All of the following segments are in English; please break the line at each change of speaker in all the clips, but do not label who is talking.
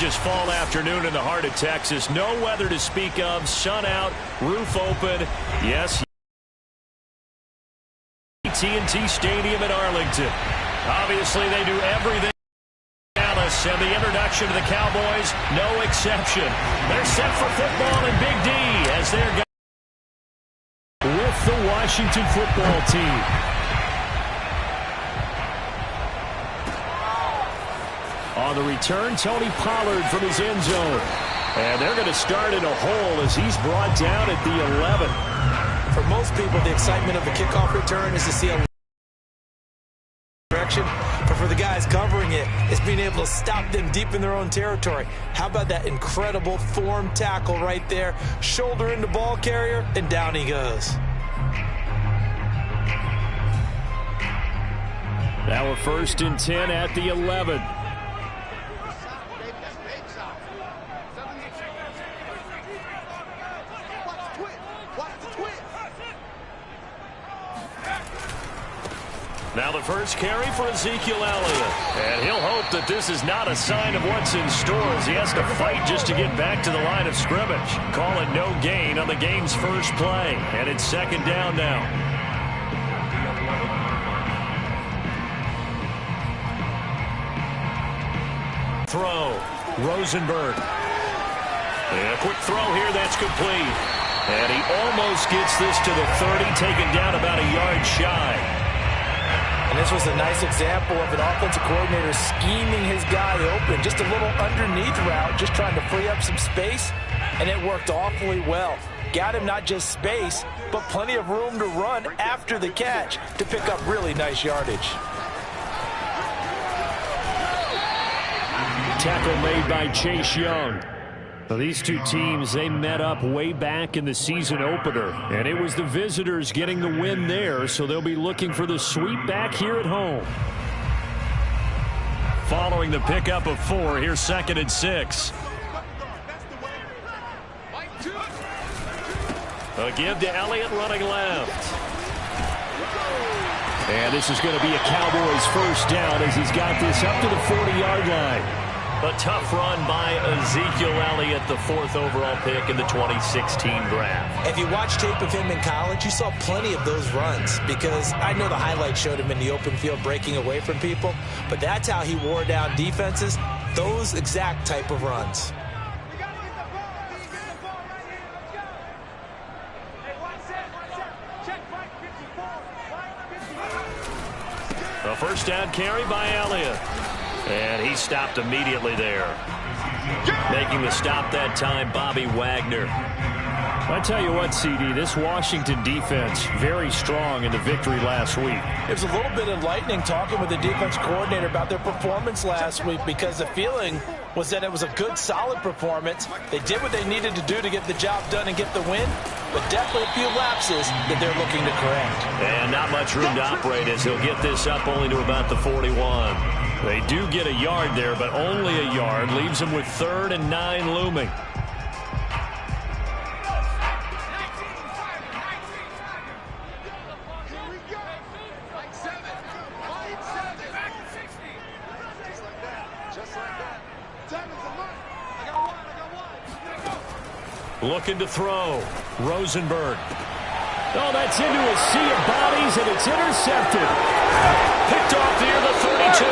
gorgeous fall afternoon in the heart of Texas. No weather to speak of. Sun out, roof open. Yes. T&T Stadium in Arlington. Obviously, they do everything. Dallas and the introduction to the Cowboys, no exception. They're set for football in Big D as they're with the Washington football team. On the return, Tony Pollard from his end zone. And they're going to start in a hole as he's brought down at the 11.
For most people, the excitement of the kickoff return is to see a direction. But for the guys covering it, it's being able to stop them deep in their own territory. How about that incredible form tackle right there? Shoulder into ball carrier, and down he goes.
Now a 1st and 10 at the 11. Now the first carry for Ezekiel Elliott. And he'll hope that this is not a sign of what's in store as he has to fight just to get back to the line of scrimmage. Call it no gain on the game's first play. And it's 2nd down now. Throw. Rosenberg. And a quick throw here. That's complete. And he almost gets this to the 30, taken down about a yard shy.
And this was a nice example of an offensive coordinator scheming his guy open. Just a little underneath route, just trying to free up some space, and it worked awfully well. Got him not just space, but plenty of room to run after the catch to pick up really nice yardage.
Tackle made by Chase Young. Now, these two teams, they met up way back in the season opener, and it was the visitors getting the win there, so they'll be looking for the sweep back here at home. Following the pickup of 4, here's 2nd and 6. A give to Elliott running left. And this is going to be a Cowboys first down as he's got this up to the 40-yard line. A tough run by Ezekiel Elliott, the 4th overall pick in the 2016 draft.
If you watch tape of him in college, you saw plenty of those runs because I know the highlights showed him in the open field breaking away from people, but that's how he wore down defenses, those exact type of runs.
A first down carry by Elliott. And he stopped immediately there. Making the stop that time, Bobby Wagner. I tell you what, CD, this Washington defense, very strong in the victory last week.
It was a little bit enlightening talking with the defense coordinator about their performance last week because the feeling was that it was a good, solid performance. They did what they needed to do to get the job done and get the win, but definitely a few lapses that they're looking to correct.
And not much room to operate as he'll get this up only to about the 41. They do get a yard there, but only a yard. Leaves them with 3rd and 9 looming. Looking to throw. Rosenberg. Oh, that's into a sea of bodies, and it's intercepted. Picked off near the 32.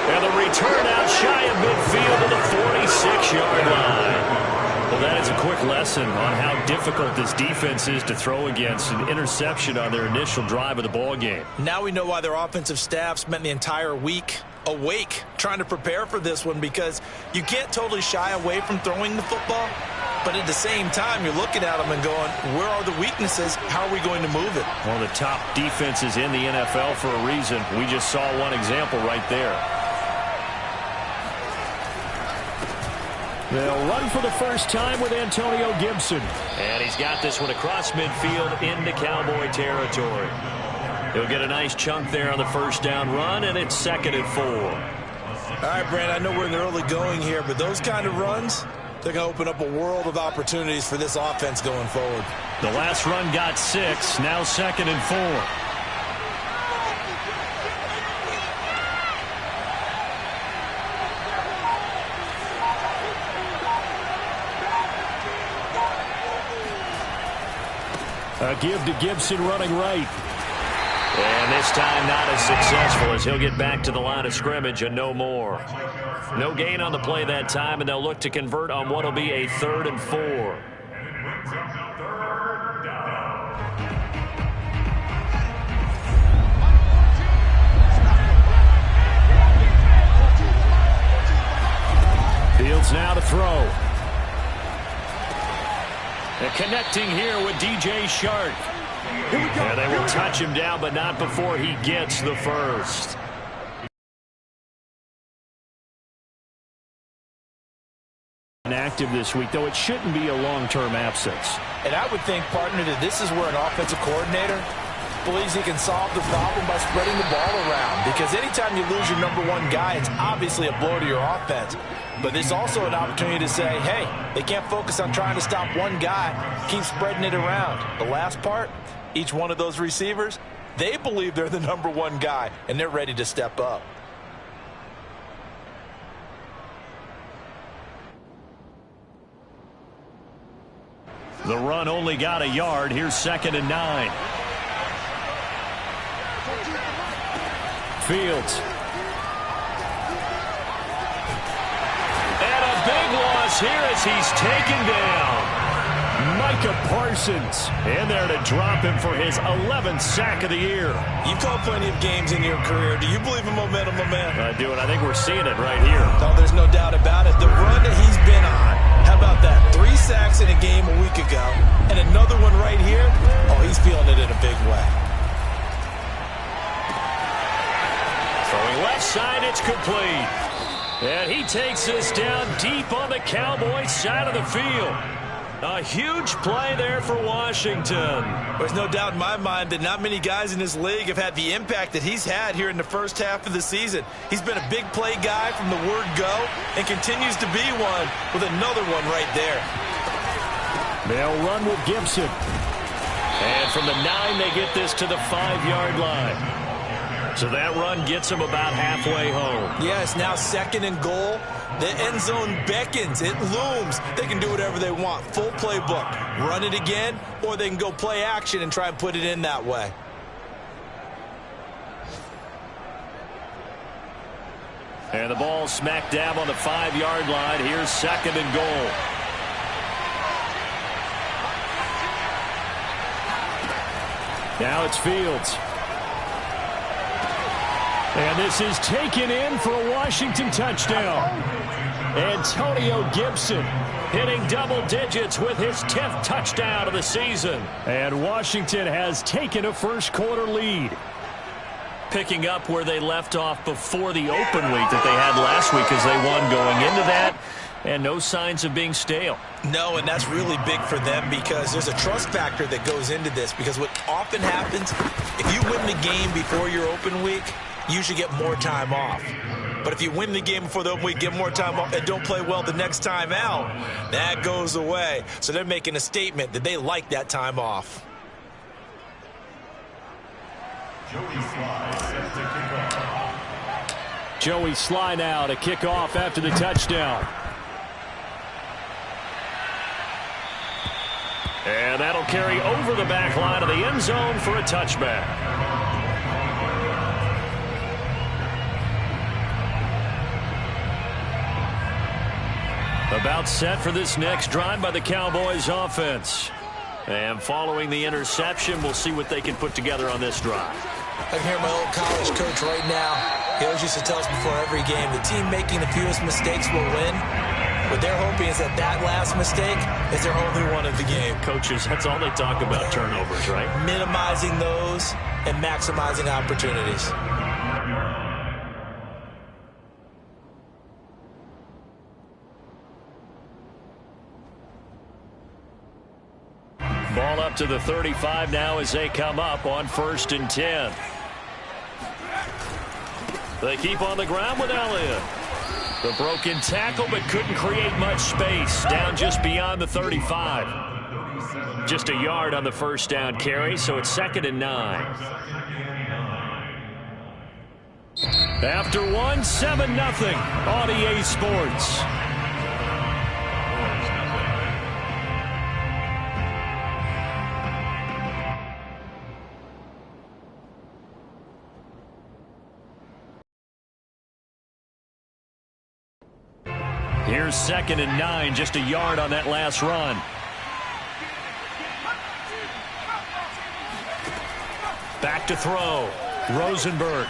And the return out shy of midfield to the 46-yard line. Well, that is a quick lesson on how difficult this defense is to throw against. An interception on their initial drive of the ball game.
Now we know why their offensive staff spent the entire week awake trying to prepare for this one, because you can't totally shy away from throwing the football. But at the same time, you're looking at them and going, where are the weaknesses? How are we going to move it?
One of the top defenses in the NFL for a reason. We just saw one example right there. They'll run for the first time with Antonio Gibson. And he's got this one across midfield into Cowboy territory. He'll get a nice chunk there on the first down run, and it's 2nd and 4.
All right, Brand, I know we're in the early going here, but those kind of runs, they're going to open up a world of opportunities for this offense going forward.
The last run got 6, now 2nd and 4. A give to Gibson running right. And this time not as successful as he'll get back to the line of scrimmage and no more. No gain on the play that time, and they'll look to convert on what will be a 3rd and 4. Fields now to throw. And connecting here with DJ Shark. And they will touch him down, but not before he gets the first. Active this week, though it shouldn't be a long-term absence.
And I would think, partner, that this is where an offensive coordinator believes he can solve the problem by spreading the ball around. Because anytime you lose your number one guy, it's obviously a blow to your offense. But there's also an opportunity to say, hey, they can't focus on trying to stop one guy. Keep spreading it around. The last part, each one of those receivers, they believe they're the number one guy, and they're ready to step up.
The run only got a yard. Here's 2nd and 9. Fields. And a big loss here as he's taken down. Micah Parsons in there to drop him for his 11th sack of the year.
You've called plenty of games in your career. Do you believe in momentum, my man?
I do, and I think we're seeing it right here.
No, there's no doubt about it. The run that he's been on, how about that? 3 sacks in a game a week ago, and another one right here. Oh, he's feeling it in a big way.
Throwing left side, it's complete. And he takes this down deep on the Cowboys side of the field. A huge play there for Washington.
There's no doubt in my mind that not many guys in this league have had the impact that he's had here in the first half of the season. He's been a big play guy from the word go and continues to be one with another one right there.
They'll run with Gibson. And from the 9, they get this to the 5-yard line. So that run gets them about halfway home.
Yeah, it's now 2nd and goal. The end zone beckons. It looms. They can do whatever they want. Full playbook. Run it again, or they can go play action and try and put it in that way.
And the ball smack dab on the 5-yard line. Here's 2nd and goal. Now it's Fields. And this is taken in for a Washington touchdown. Antonio Gibson hitting double digits with his 10th touchdown of the season. And Washington has taken a first-quarter lead. Picking up where they left off before the open week that they had last week as they won going into that. And no signs of being stale.
No, and that's really big for them because there's a trust factor that goes into this. Because what often happens, if you win the game before your open week, you should get more time off. But if you win the game before the open week, get more time off, and don't play well the next time out, that goes away. So they're making a statement that they like that time off.
Joey Sly now to kick off after the touchdown. And that'll carry over the back line of the end zone for a touchback. About set for this next drive by the Cowboys offense. And following the interception, we'll see what they can put together on this drive.
I can hear my old college coach right now. He always used to tell us before every game, the team making the fewest mistakes will win. What they're hoping is that that last mistake is their only one of the game.
Coaches, that's all they talk about, turnovers, right?
Minimizing those and maximizing opportunities.
Ball up to the 35 now as they come up on 1st and 10. They keep on the ground with Elliott. The broken tackle, but couldn't create much space. Down just beyond the 35. Just a yard on the first down carry, so it's 2nd and 9. After one, 7-0 on EA Sports. Here's 2nd and 9, just a yard on that last run. Back to throw. Rosenberg.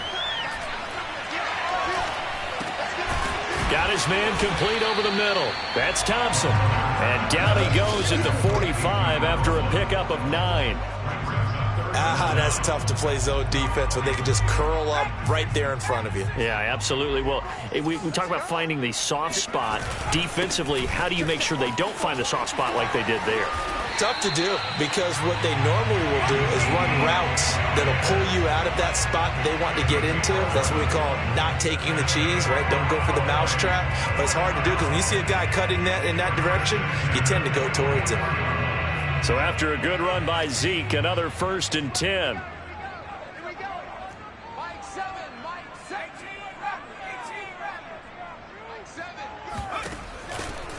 Got his man complete over the middle. That's Thompson. And down he goes at the 45 after a pickup of 9.
That's tough to play zone defense when they can just curl up right there in front of you.
Yeah, absolutely. Well, we talk about finding the soft spot. Defensively, how do you make sure they don't find the soft spot like they did there?
Tough to do, because what they normally will do is run routes that'll pull you out of that spot that they want to get into. That's what we call not taking the cheese, right? Don't go for the mousetrap. But it's hard to do because when you see a guy cutting that in that direction, you tend to go towards him.
So after a good run by Zeke, another 1st and 10.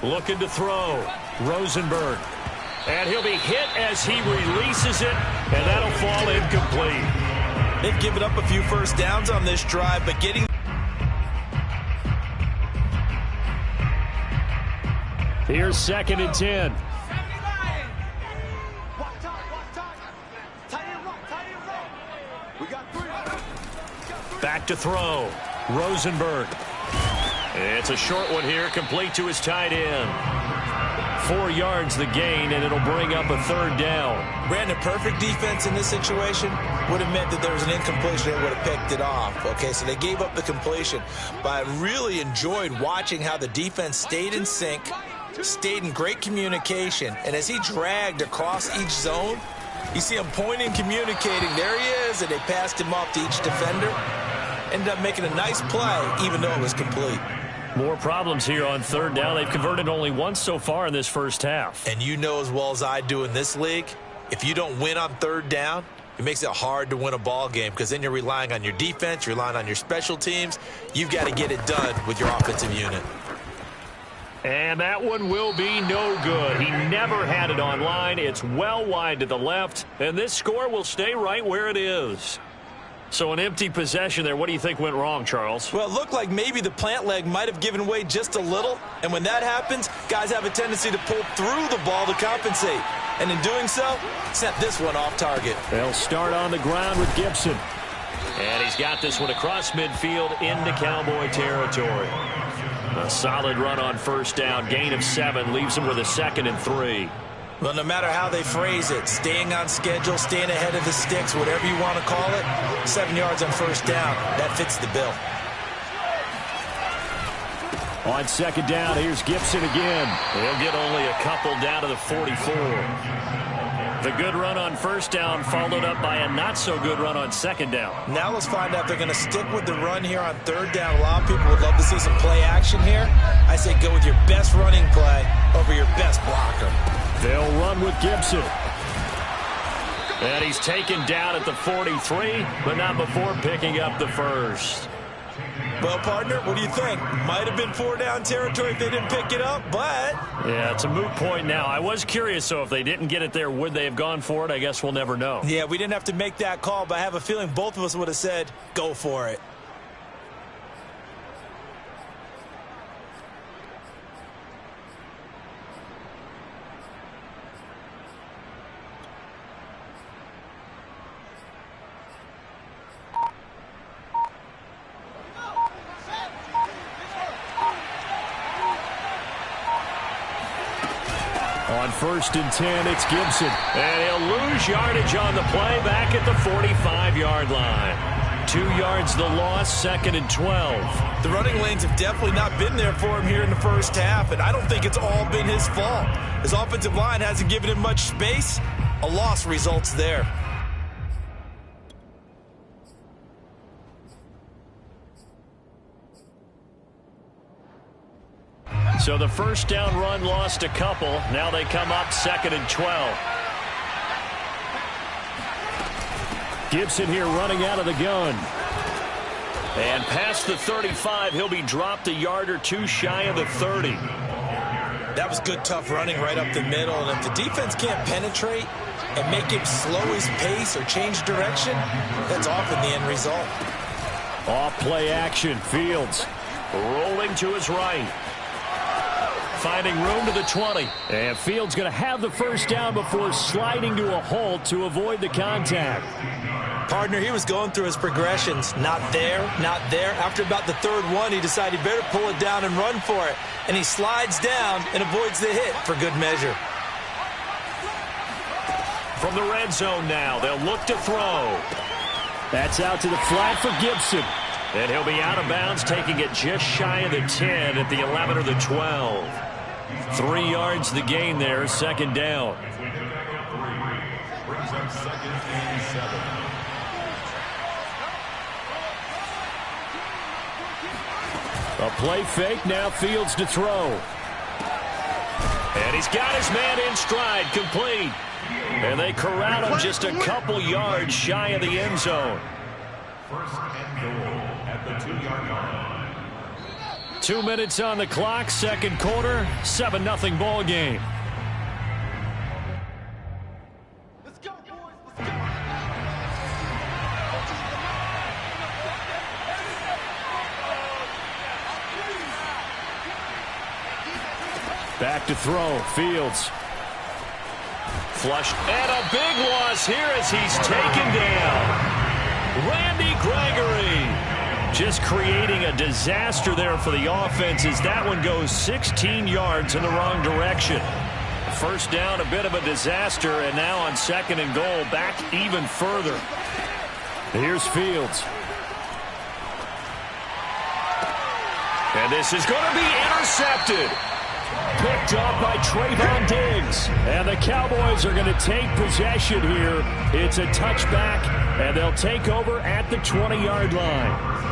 Looking to throw. Rosenberg. And he'll be hit as he releases it, and that'll fall incomplete.
They've given up a few first downs on this drive, but getting...
Here's 2nd and 10. Back to throw. Rosenberg. It's a short one here, complete to his tight end. 4 yards the gain, and it'll bring up a 3rd down.
Brandon, perfect defense in this situation would have meant that there was an incompletion. They would have picked it off. Okay, so they gave up the completion. But I really enjoyed watching how the defense stayed in sync, stayed in great communication, and as he dragged across each zone, you see him pointing, communicating. There he is, and they passed him off to each defender. Ended up making a nice play, even though it was complete.
More problems here on 3rd down. They've converted only once so far in this first half.
And you know as well as I do in this league, if you don't win on 3rd down, it makes it hard to win a ball game because then you're relying on your defense, you're relying on your special teams. You've got to get it done with your offensive unit.
And that one will be no good. He never had it on line. It's well wide to the left, and this score will stay right where it is. So an empty possession there. What do you think went wrong, Charles?
Well, it looked like maybe the plant leg might have given way just a little. And when that happens, guys have a tendency to pull through the ball to compensate. And in doing so, sent this one off target.
They'll start on the ground with Gibson. And he's got this one across midfield into Cowboy territory. A solid run on 1st down. Gain of 7 leaves him with a 2nd and 3.
Well, no matter how they phrase it, staying on schedule, staying ahead of the sticks, whatever you want to call it, 7 yards on 1st down, that fits the bill.
On 2nd down, here's Gibson again. He'll get only a couple down to the 44. The good run on 1st down followed up by a not-so-good run on 2nd down.
Now let's find out if they're going to stick with the run here on 3rd down. A lot of people would love to see some play action here. I say go with your best running play over your best blocker.
They'll run with Gibson. And he's taken down at the 43, but not before picking up the 1st.
Well, partner, what do you think? Might have been 4-down territory if they didn't pick it up, but...
Yeah, it's a moot point now. I was curious, so if they didn't get it there, would they have gone for it? I guess we'll never know.
Yeah, we didn't have to make that call, but I have a feeling both of us would have said, go for it.
On 1st and 10, it's Gibson. And he'll lose yardage on the play back at the 45-yard line. 2 yards the loss, 2nd and 12.
The running lanes have definitely not been there for him here in the first half, and I don't think it's all been his fault. His offensive line hasn't given him much space. A loss results there.
So the 1st down run lost a couple. Now they come up 2nd and 12. Gibson here running out of the gun. And past the 35, he'll be dropped a yard or 2 shy of the 30.
That was good, tough running right up the middle. And if the defense can't penetrate and make him slow his pace or change direction, that's often the end result.
Off play action. Fields rolling to his right. finding room to the 20. And Fields going to have the first down before sliding to a halt to avoid the contact.
Partner, he was going through his progressions. Not there, not there. After about the third one, he decided he better pull it down and run for it. And he slides down and avoids the hit for good measure.
From the red zone now, they'll look to throw. That's out to the flat for Gibson. And he'll be out of bounds, taking it just shy of the 10 at the 11 or the 12. 3 yards the gain there, second down. A play fake, now Fields to throw. And he's got his man in stride, complete. And they corral him just a couple yards shy of the end zone. First and goal at the 2-yard line. 2 minutes on the clock, second quarter, 7-0 ball game. Let's go, boys. Let's go. Back to throw, Fields. Flush, and a big loss here as he's taken down. Randy Gregory just creating a disaster there for the offense as that one goes 16 yards in the wrong direction. First down, a bit of a disaster, and now on second and goal, back even further. Here's Fields. And this is going to be intercepted. Picked up by Trayvon Diggs. And the Cowboys are going to take possession here. It's a touchback, and they'll take over at the 20-yard line.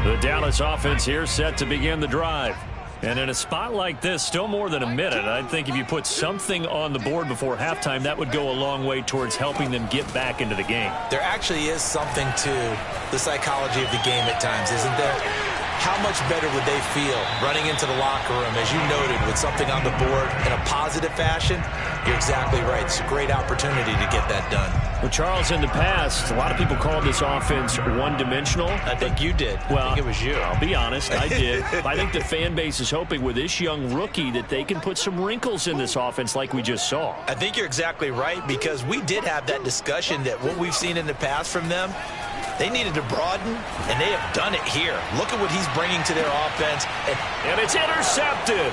The Dallas offense here set to begin the drive. And in a spot like this, still more than a minute, I think if you put something on the board before halftime, that would go a long way towards helping them get back into the game.
There actually is something to the psychology of the game at times, isn't there? How much better would they feel running into the locker room, as you noted, with something on the board in a positive fashion? You're exactly right. It's a great opportunity to get that done.
Well, Charles, in the past, a lot of people called this offense one-dimensional.
I think you did.
Well,
I think it was you.
I'll be honest, I did. I think the fan base is hoping with this young rookie that they can put some wrinkles in this offense like we just saw.
I think you're exactly right, because we did have that discussion that what we've seen in the past from them, they needed to broaden, and they have done it here. Look at what he's bringing to their offense.
And it's intercepted.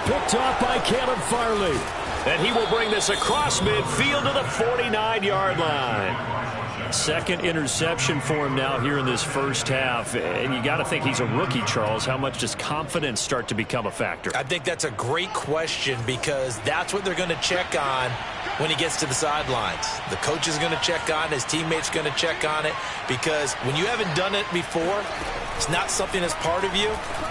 Picked off by Caleb Farley. And he will bring this across midfield to the 49-yard line. Second interception for him now here in this first half. And you got to think he's a rookie, Charles. How much does confidence start to become a factor?
I think that's a great question, because that's what they're going to check on when he gets to the sidelines. The coach is going to check on it. His teammates going to check on it, because when you haven't done it before, it's not something that's part of you.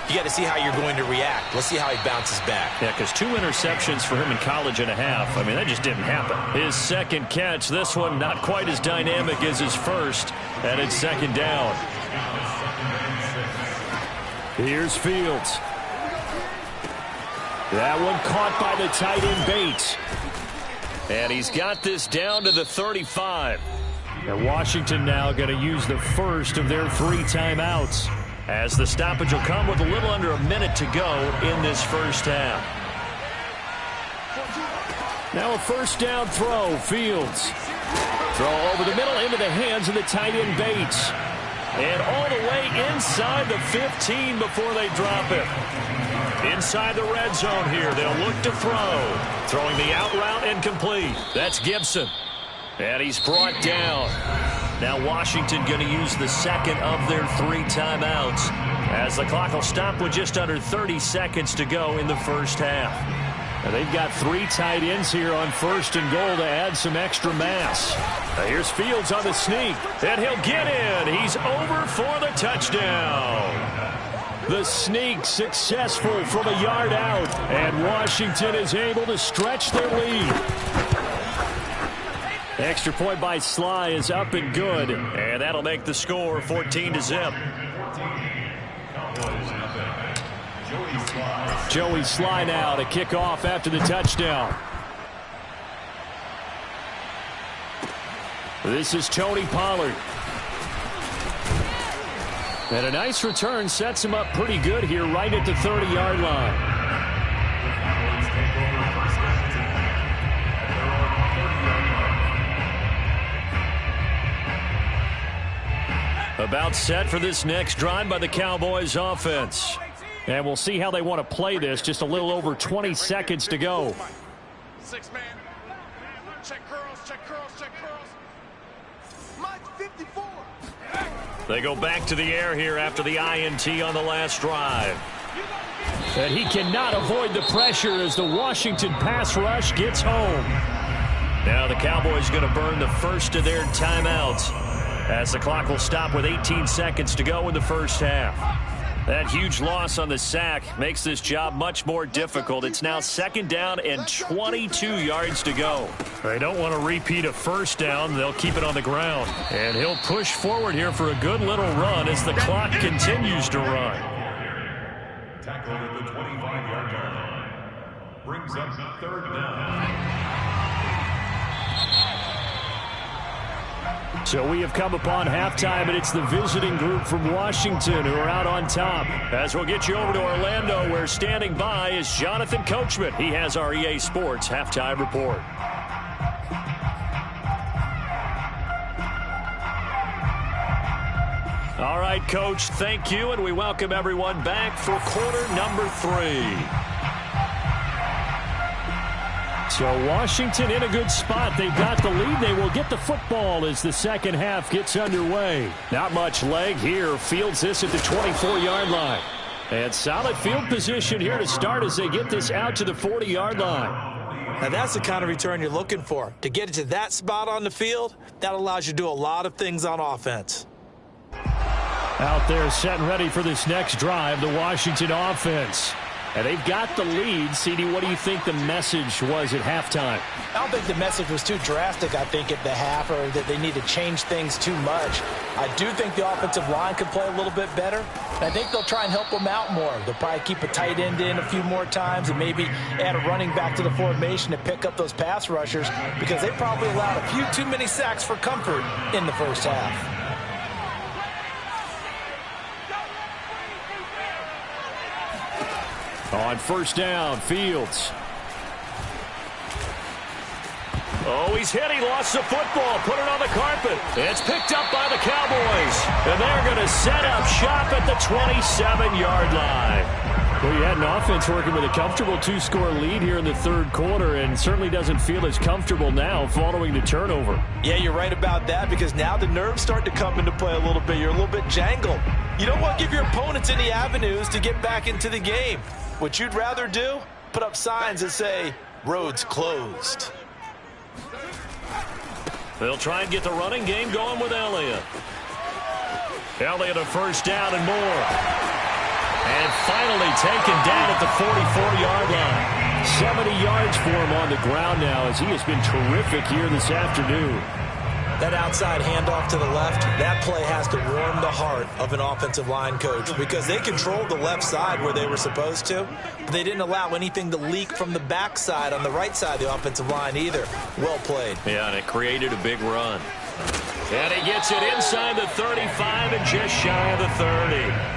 You got to see how you're going to react. Let's see how he bounces back.
Yeah, because 2 interceptions for him in college and a half. I mean, that just didn't happen. His second catch, this one not quite as dynamic as his first, and it's second down. Here's Fields. That one caught by the tight end Bates. And he's got this down to the 35. And Washington now going to use the first of their 3 timeouts, as the stoppage will come with a little under a minute to go in this first half. Now a first down throw, Fields. Throw over the middle into the hands of the tight end Bates. And all the way inside the 15 before they drop it. Inside the red zone here, they'll look to throw. Throwing the out route incomplete. That's Gibson. And he's brought down. Now Washington going to use the second of their 3 timeouts, as the clock will stop with just under 30 seconds to go in the first half. And they've got 3 tight ends here on first and goal to add some extra mass. Here's Fields on the sneak, and he'll get in. He's over for the touchdown. The sneak successful from a yard out, and Washington is able to stretch their lead. Extra point by Sly is up and good, and that'll make the score 14-0. Joey Sly now to kick off after the touchdown. This is Tony Pollard. And a nice return sets him up pretty good here right at the 30-yard line. About set for this next drive by the Cowboys offense. And we'll see how they want to play this. Just a little over 20 seconds to go.
6-man. Check curls, check curls, check curls. Mike 54.
They go back to the air here after the INT on the last drive. And he cannot avoid the pressure as the Washington pass rush gets home. Now the Cowboys going to burn the first of their timeouts, as the clock will stop with 18 seconds to go in the first half. That huge loss on the sack makes this job much more difficult. It's now 2nd down and 22 yards to go. They don't want to repeat a first down. They'll keep it on the ground. And he'll push forward here for a good little run as the clock continues to run.
Tackled at the 25-yard line. Brings up 3rd down.
So we have come upon halftime, and it's the visiting group from Washington who are out on top. As we'll get you over to Orlando, where standing by is Jonathan Coachman. He has our EA Sports halftime report. All right, Coach, thank you, and we welcome everyone back for quarter number 3. So Washington in a good spot. They've got the lead. They will get the football as the second half gets underway. Not much leg here. Fields this at the 24-yard line. And solid field position here to start as they get this out to the 40-yard line.
Now that's the kind of return you're looking for. To get it to that spot on the field, that allows you to do a lot of things on offense.
Out there set and ready for this next drive, the Washington offense. And they've got the lead. CD, what do you think the message was at halftime?
I don't think the message was too drastic, I think, at the half, or that they need to change things too much. I do think the offensive line could play a little bit better. And I think they'll try and help them out more. They'll probably keep a tight end in a few more times and maybe add a running back to the formation to pick up those pass rushers, because they probably allowed a few too many sacks for comfort in the first half.
On first down, Fields. Oh, he's hit. He lost the football. Put it on the carpet. It's picked up by the Cowboys. And they're going to set up shop at the 27-yard line. Well, you had an offense working with a comfortable 2-score lead here in the third quarter, and certainly doesn't feel as comfortable now following the turnover.
Yeah, you're right about that, because now the nerves start to come into play a little bit. You're a little bit jangled. You don't want to give your opponents any avenues to get back into the game. What you'd rather do, put up signs that say, roads closed.
They'll try and get the running game going with Elliott. Elliott a first down and more. And finally taken down at the 44-yard line. 70 yards for him on the ground now, as he has been terrific here this afternoon.
That outside handoff to the left, that play has to warm the heart of an offensive line coach, because they controlled the left side where they were supposed to, but they didn't allow anything to leak from the backside on the right side of the offensive line either. Well played.
Yeah, and it created a big run. And he gets it inside the 35 and just shy of the 30.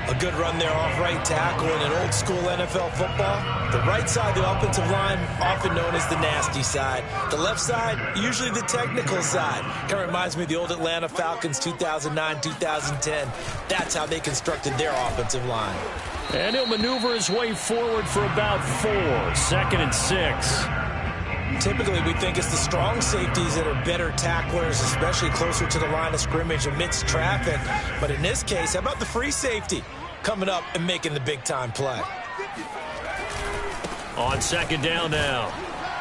A good run there off right tackle in an old-school NFL football. The right side of the offensive line, often known as the nasty side. The left side, usually the technical side. Kind of reminds me of the old Atlanta Falcons 2009-2010. That's how they constructed their offensive line.
And he'll maneuver his way forward for about 4. 2nd and 6.
Typically, we think it's the strong safeties that are better tacklers, especially closer to the line of scrimmage amidst traffic. But in this case, how about the free safety coming up and making the big-time play?
On second down now,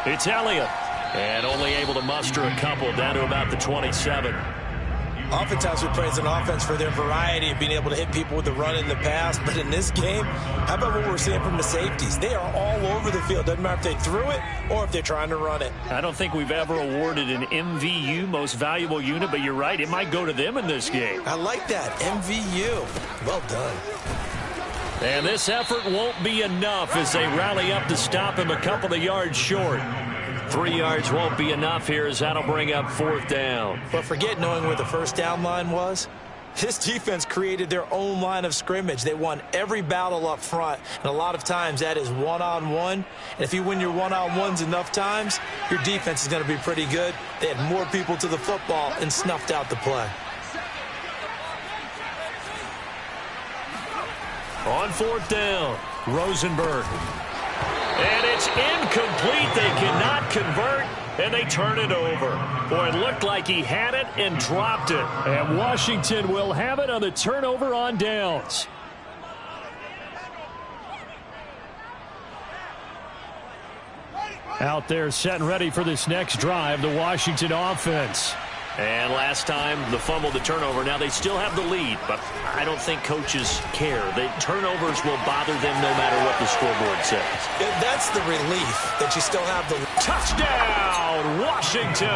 it's Elliott. And only able to muster a couple down to about the 27.
Oftentimes we praise an offense for their variety of being able to hit people with the run in the pass. But in this game, how about what we're seeing from the safeties? They are all over the field. Doesn't matter if they threw it or if they're trying to run it.
I don't think we've ever awarded an MVU, most valuable unit, but you're right. It might go to them in this game.
I like that. MVU. Well done.
And this effort won't be enough as they rally up to stop him a couple of yards short. 3 yards won't be enough here as that'll bring up 4th down.
But forget knowing where the first down line was. This defense created their own line of scrimmage. They won every battle up front, and a lot of times that is one-on-one. And if you win your one-on-ones enough times, your defense is going to be pretty good. They had more people to the football and snuffed out the play.
On 4th down, Rosenberg. And it's incomplete. They cannot convert, and they turn it over. Boy, it looked like he had it and dropped it. And Washington will have it on the turnover on downs. Out there setting ready for this next drive, the Washington offense. And last time, the fumble, the turnover. Now, they still have the lead, but I don't think coaches care. The turnovers will bother them no matter what the scoreboard says.
That's the relief that you still have the
touchdown, Washington.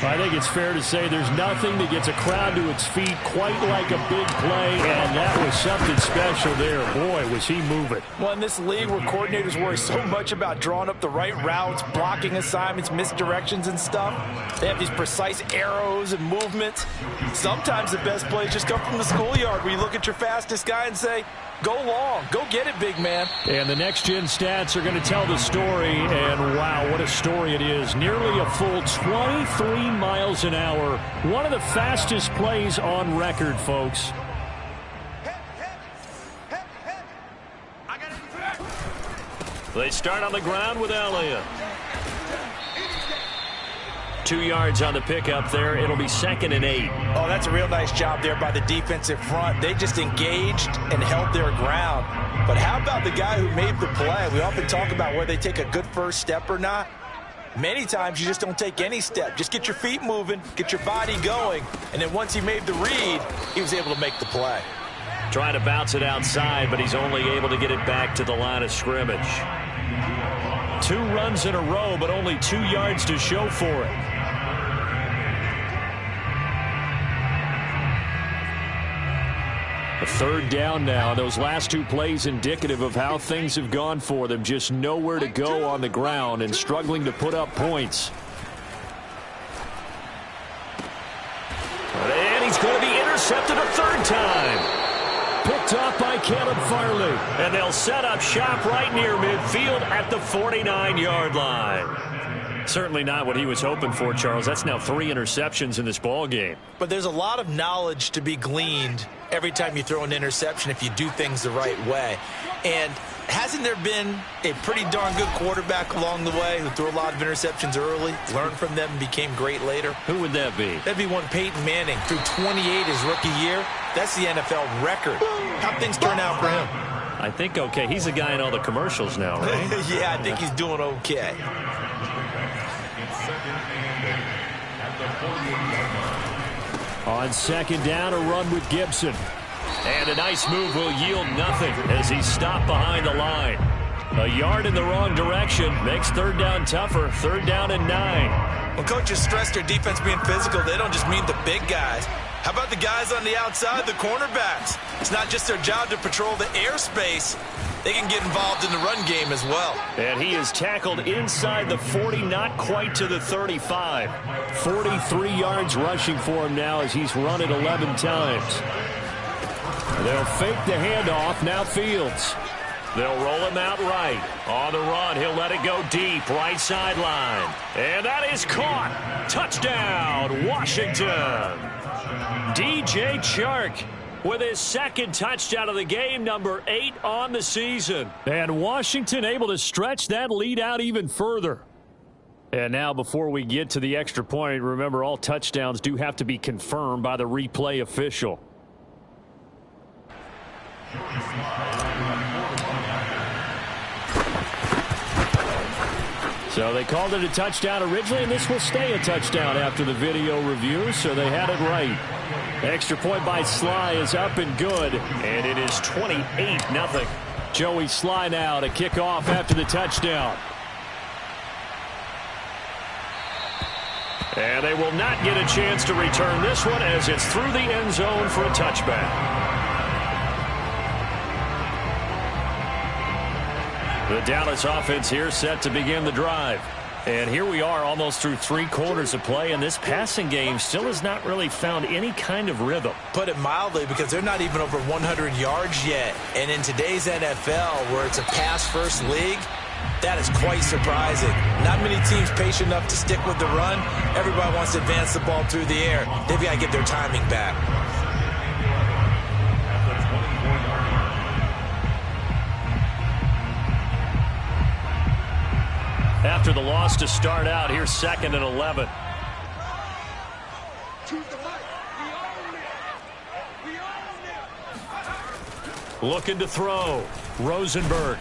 I think it's fair to say there's nothing that gets a crowd to its feet quite like a big play, and that was something special there. Boy, was he moving.
Well, in this league where coordinators worry so much about drawing up the right routes, blocking assignments, misdirections and stuff, they have these precise arrows and movements. Sometimes the best plays just come from the schoolyard where you look at your fastest guy and say, go long. Go get it, big man.
And the next-gen stats are going to tell the story, and wow, what a story it is. Nearly a full 23 miles an hour. One of the fastest plays on record, folks. They start on the ground with Elliott. 2 yards on the pickup there. It'll be 2nd and 8.
Oh, that's a real nice job there by the defensive front. They just engaged and held their ground. But how about the guy who made the play? We often talk about whether they take a good first step or not. Many times you just don't take any step. Just get your feet moving, get your body going, and then once he made the read, he was able to make the play.
Trying to bounce it outside, but he's only able to get it back to the line of scrimmage. 2 runs in a row, but only 2 yards to show for it. A 3rd down now. Those last 2 plays indicative of how things have gone for them. Just nowhere to go on the ground and struggling to put up points. And he's going to be intercepted a 3rd time. Picked off by Caleb Farley. And they'll set up shop right near midfield at the 49-yard line. Certainly not what he was hoping for, Charles. That's now 3 interceptions in this ball game.
But there's a lot of knowledge to be gleaned every time you throw an interception if you do things the right way. And hasn't there been a pretty darn good quarterback along the way who threw a lot of interceptions early, learned from them, and became great later?
Who would that be?
That'd be one Peyton Manning. Threw 28 his rookie year. That's the NFL record. How'd things turn out for him?
I think okay. He's a guy in all the commercials now, right?
Yeah, I think he's doing okay.
On 2nd down, a run with Gibson. And a nice move will yield nothing as he's stopped behind the line. A yard in the wrong direction makes 3rd down tougher. 3rd down and 9.
When coaches stress their defense being physical, they don't just mean the big guys. How about the guys on the outside, the cornerbacks? It's not just their job to patrol the airspace. They can get involved in the run game as well.
And he is tackled inside the 40, not quite to the 35. 43 yards rushing for him now as he's run it 11 times. They'll fake the handoff. Now Fields. They'll roll him out right. On the run, he'll let it go deep. Right sideline. And that is caught. Touchdown, Washington. DJ Chark with his 2nd touchdown of the game, number 8 on the season. And Washington able to stretch that lead out even further. And now before we get to the extra point, remember all touchdowns do have to be confirmed by the replay official. So they called it a touchdown originally, and this will stay a touchdown after the video review, so they had it right. Extra point by Sly is up and good, and it is 28-0. Joey Sly now to kick off after the touchdown. And they will not get a chance to return this one as it's through the end zone for a touchback. The Dallas offense here set to begin the drive. And here we are almost through 3 quarters of play, and this passing game still has not really found any kind of rhythm.
Put it mildly, because they're not even over 100 yards yet. And in today's NFL, where it's a pass-first league, that is quite surprising. Not many teams patient enough to stick with the run. Everybody wants to advance the ball through the air. They've got to get their timing back.
After the loss to start out, here's 2nd and 11. Looking to throw. Rosenberg.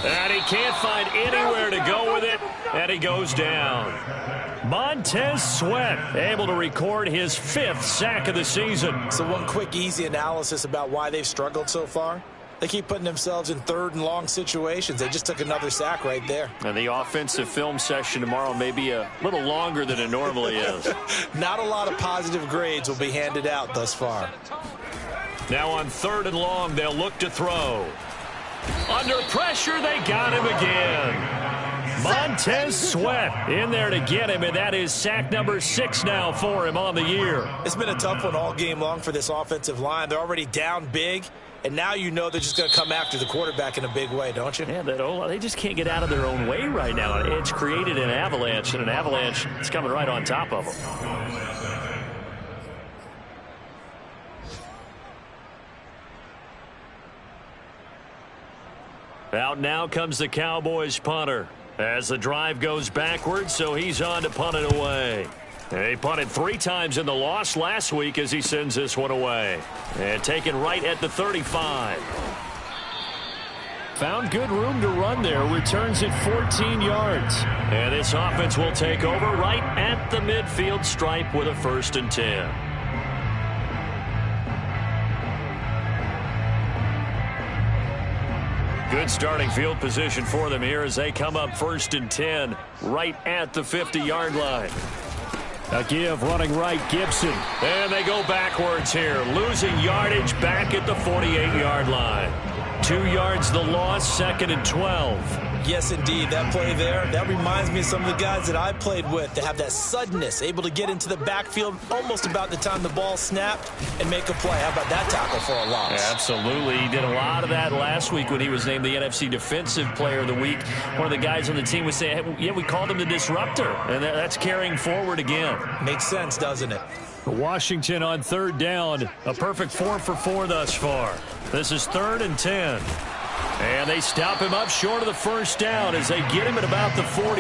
And he can't find anywhere to go with it, and he goes down. Montez Sweat able to record his 5th sack of the season.
So one quick, easy analysis about why they've struggled so far. They keep putting themselves in 3rd and long situations. They just took another sack right there.
And the offensive film session tomorrow may be a little longer than it normally is.
Not a lot of positive grades will be handed out thus far.
Now on 3rd and long, they'll look to throw. Under pressure, they got him again. Montez Sweat in there to get him, and that is sack number 6 now for him on the year.
It's been a tough one all game long for this offensive line. They're already down big, and now you know they're just going to come after the quarterback in a big way, don't you?
Yeah, they just can't get out of their own way right now. It's created an avalanche, and an avalanche is coming right on top of them. Out now comes the Cowboys punter as the drive goes backwards, so he's on to punt it away. He punted 3 times in the loss last week as he sends this one away. And taken right at the 35. Found good room to run there. Returns it 14 yards. And this offense will take over right at the midfield stripe with a 1st and 10. Good starting field position for them here as they come up 1st and 10 right at the 50-yard line. A give running right, Gibson. And they go backwards here, losing yardage back at the 48-yard line. 2 yards the loss, 2nd and 12.
Yes, indeed. That play there, that reminds me of some of the guys that I played with that have that suddenness, able to get into the backfield almost about the time the ball snapped and make a play. How about that tackle for a loss?
Absolutely. He did a lot of that last week when he was named the NFC Defensive Player of the Week. One of the guys on the team was saying, hey, yeah, we called him the disruptor, and that's carrying forward again.
Makes sense, doesn't it?
Washington on 3rd down. A perfect 4 for 4 thus far. This is 3rd and 10. And they stop him up short of the 1st down as they get him at about the 43.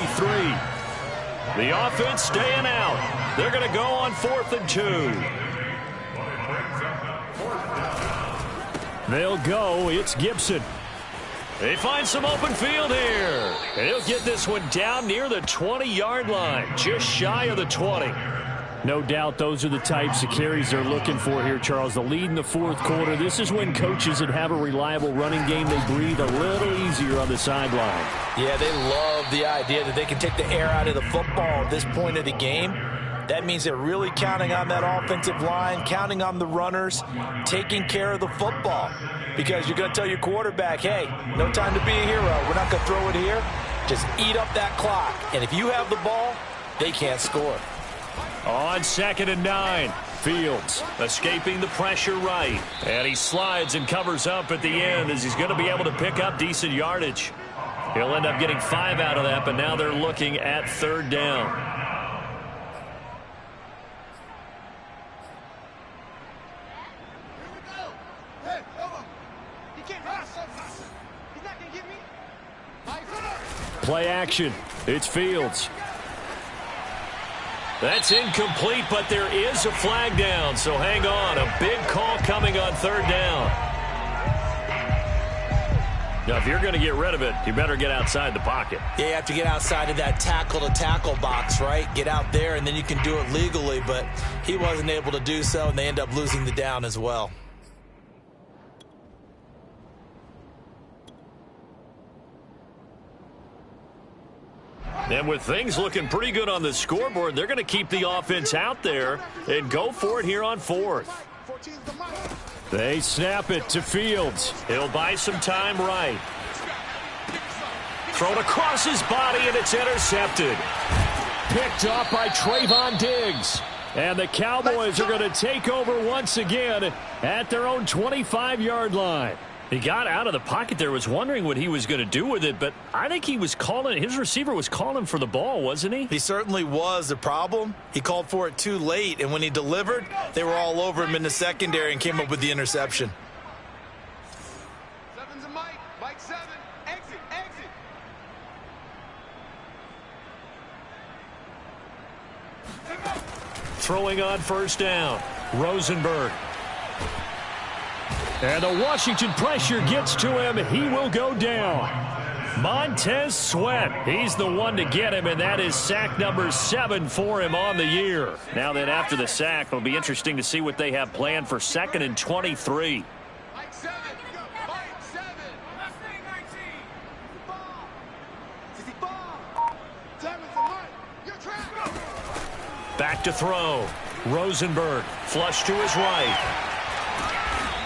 The offense staying out. They're going to go on 4th and 2. They'll go. It's Gibson. They find some open field here. And he'll get this one down near the 20-yard line, just shy of the 20. No doubt those are the types of carries they're looking for here, Charles. The lead in the 4th quarter. This is when coaches that have a reliable running game, they breathe a little easier on the sideline.
Yeah, they love the idea that they can take the air out of the football at this point of the game. That means they're really counting on that offensive line, counting on the runners, taking care of the football. Because you're going to tell your quarterback, hey, no time to be a hero. We're not going to throw it here. Just eat up that clock. And if you have the ball, they can't score.
On 2nd and 9, Fields escaping the pressure right. And he slides and covers up at the end as he's going to be able to pick up decent yardage. He'll end up getting 5 out of that, but now they're looking at 3rd down. Play action. It's Fields. That's incomplete, but there is a flag down, so hang on. A big call coming on 3rd down. Now, if you're going to get rid of it, you better get outside the pocket.
Yeah, you have to get outside of that tackle-to-tackle box, right? Get out there, and then you can do it legally, but he wasn't able to do so, and they end up losing the down as well.
And with things looking pretty good on the scoreboard, they're going to keep the offense out there and go for it here on 4th. They snap it to Fields. He'll buy some time right. Thrown across his body, and it's intercepted. Picked off by Trayvon Diggs. And the Cowboys are going to take over once again at their own 25-yard line. He got out of the pocket there, was wondering what he was going to do with it, but I think he was calling, his receiver was calling for the ball, wasn't he?
He certainly was. The problem, he called for it too late, and when he delivered, they were all over him in the secondary and came up with the interception.
Seven's a Mike. Mike 7. Exit.
Throwing on first down, Rosenberg. And the Washington pressure gets to him. He will go down. Montez Sweat, he's the one to get him, and that is sack number 7 for him on the year. Now then, after the sack, it'll be interesting to see what they have planned for 2nd and 23.
Mike 7. Mike 7. Last thing 19. Seven's a Mike. You're trapped.
Back to throw. Rosenberg, flush to his right.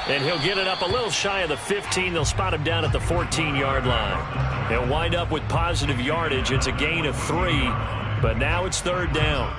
And he'll get it up a little shy of the 15. They'll spot him down at the 14-yard line. He'll wind up with positive yardage. It's a gain of 3, but now it's 3rd down.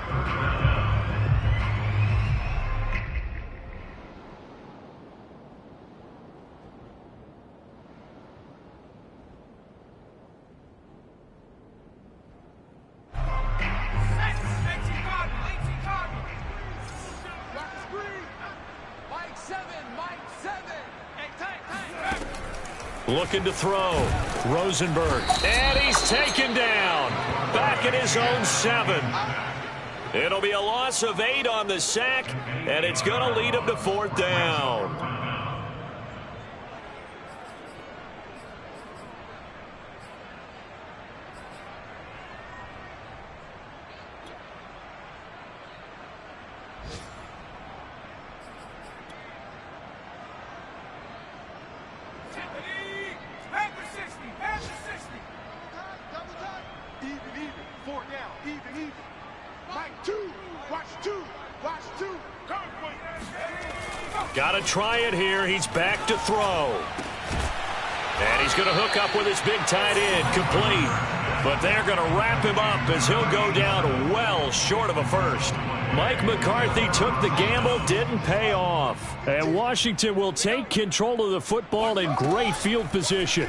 Looking to throw. Rosenberg. And he's taken down. Back at his own 7. It'll be a loss of 8 on the sack, and it's going to lead him to 4th down. Got to try it here. He's back to throw. And he's going to hook up with his big tight end, complete. But they're going to wrap him up as he'll go down well short of a first. Mike McCarthy took the gamble, didn't pay off. And Washington will take control of the football in great field position.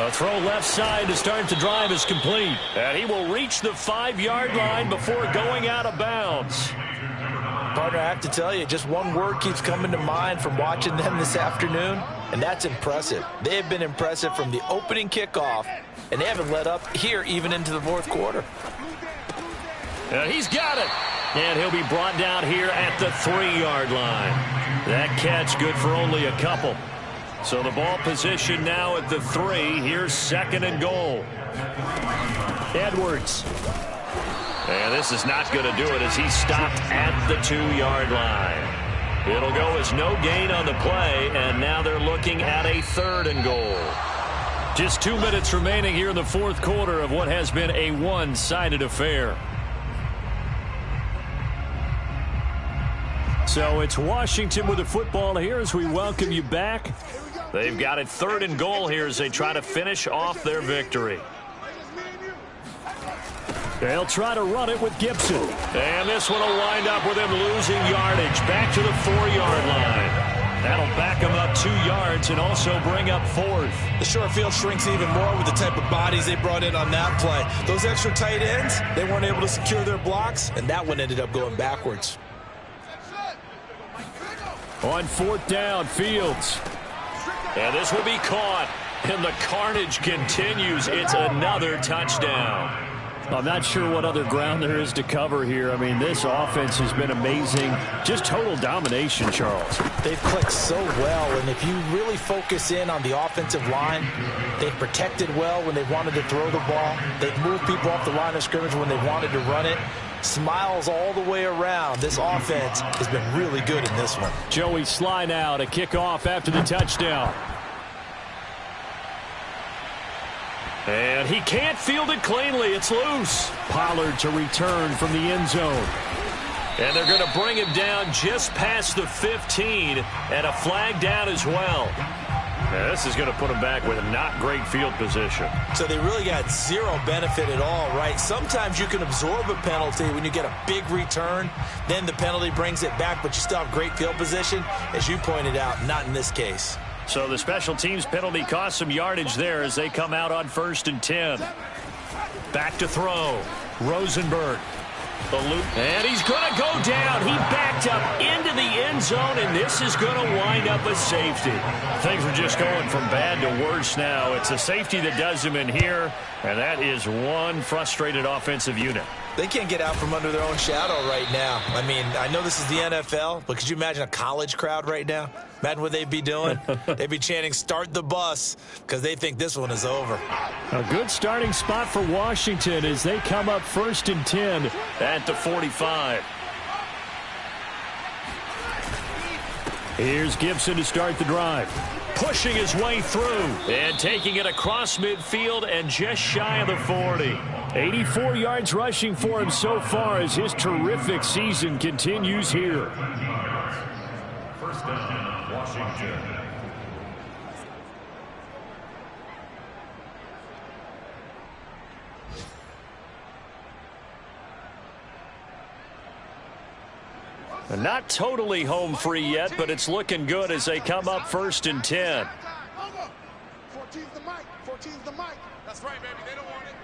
A throw left side to start the drive is complete. And he will reach the 5-yard line before going out of bounds.
Partner, I have to tell you, just one word keeps coming to mind from watching them this afternoon, and that's impressive. They have been impressive from the opening kickoff, and they haven't let up here even into the 4th quarter.
He's got it. And he'll be brought down here at the 3-yard line. That catch good for only a couple. So the ball position now at the 3. Here's 2nd and goal. Edwards. And this is not going to do it as he's stopped at the 2-yard line. It'll go as no gain on the play, and now they're looking at a 3rd and goal. Just 2 minutes remaining here in the 4th quarter of what has been a one-sided affair. So it's Washington with the football here as we welcome you back. They've got it 3rd and goal here as they try to finish off their victory. They'll try to run it with Gibson. And this one will wind up with him losing yardage back to the 4-yard line. That'll back him up 2 yards and also bring up 4th.
The short field shrinks even more with the type of bodies they brought in on that play. Those extra tight ends, they weren't able to secure their blocks, and that one ended up going backwards.
On 4th down, Fields. And this will be caught. And the carnage continues. It's another touchdown. I'm not sure what other ground there is to cover here. I mean, this offense has been amazing. Just total domination, Charles.
They've clicked so well, and if you really focus in on the offensive line, they've protected well when they wanted to throw the ball. They've moved people off the line of scrimmage when they wanted to run it. Smiles all the way around. This offense has been really good in this one.
Joey Sly now to kick off after the touchdown. And he can't field it cleanly. It's loose. Pollard to return from the end zone. And they're going to bring him down just past the 15, and a flag down as well. Now, this is going to put them back with not great field position.
So they really got zero benefit at all, right? Sometimes you can absorb a penalty when you get a big return. Then the penalty brings it back, but you still have great field position. As you pointed out, not in this case.
So the special teams penalty cost some yardage there as they come out on 1st and 10. Back to throw. Rosenberg. The loop. And he's going to go down. He backed up into the end zone, and this is going to wind up a safety. Things are just going from bad to worse now. It's a safety that does him in here, and that is one frustrated offensive unit.
They can't get out from under their own shadow right now. I mean, I know this is the NFL, but could you imagine a college crowd right now? Imagine what they'd be doing. They'd be chanting, "Start the bus," because they think this one is over.
A good starting spot for Washington as they come up 1st and 10 at the 45. Here's Gibson to start the drive. Pushing his way through and taking it across midfield and just shy of the 40. 84 yards rushing for him so far as his terrific season continues here.
First down, Washington.
Not totally home free yet, but it's looking good as they come up 1st and 10.
14's the mic. 14's the mic. That's right, baby. They don't want it.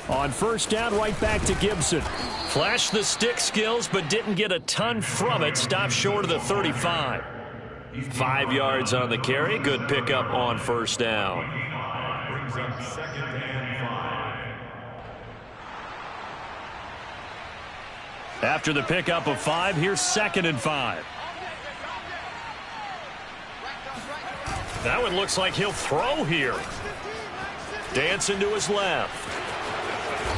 On 1st down, right back to Gibson. Flashed the stick skills, but didn't get a ton from it. Stopped short of the 35. 5 yards on the carry. Good pickup on 1st down.
Brings up 2nd and 5.
After the pickup of 5, here's 2nd and 5. That one looks like he'll throw here. Dancing to his left.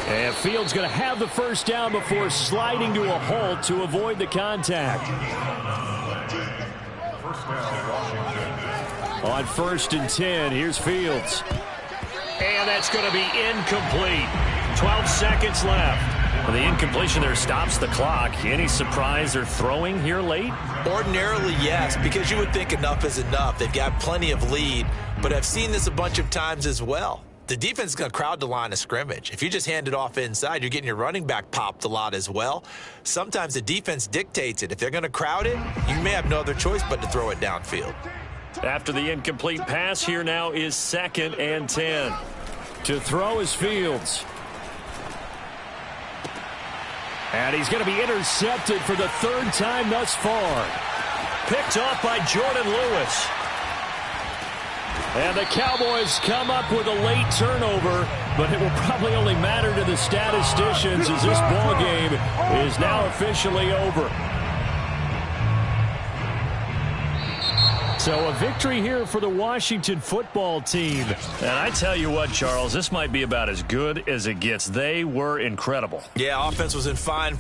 And Fields going to have the 1st down before sliding to a halt to avoid the contact. On 1st and 10, here's Fields. And that's going to be incomplete. 12 seconds left. Well, the incompletion there stops the clock. Any surprise they're throwing here late?
Ordinarily, yes, because you would think enough is enough. They've got plenty of lead, but I've seen this a bunch of times as well. The defense is going to crowd the line of scrimmage. If you just hand it off inside, you're getting your running back popped a lot as well. Sometimes the defense dictates it. If they're going to crowd it, you may have no other choice but to throw it downfield.
After the incomplete pass, here now is 2nd and 10. To throw is Fields. And he's going to be intercepted for the 3rd time thus far. Picked off by Jordan Lewis. And the Cowboys come up with a late turnover, but it will probably only matter to the statisticians as this ball game is now officially over. So a victory here for the Washington football team. And I tell you what, Charles, this might be about as good as it gets. They were incredible.
Yeah, offense was in fine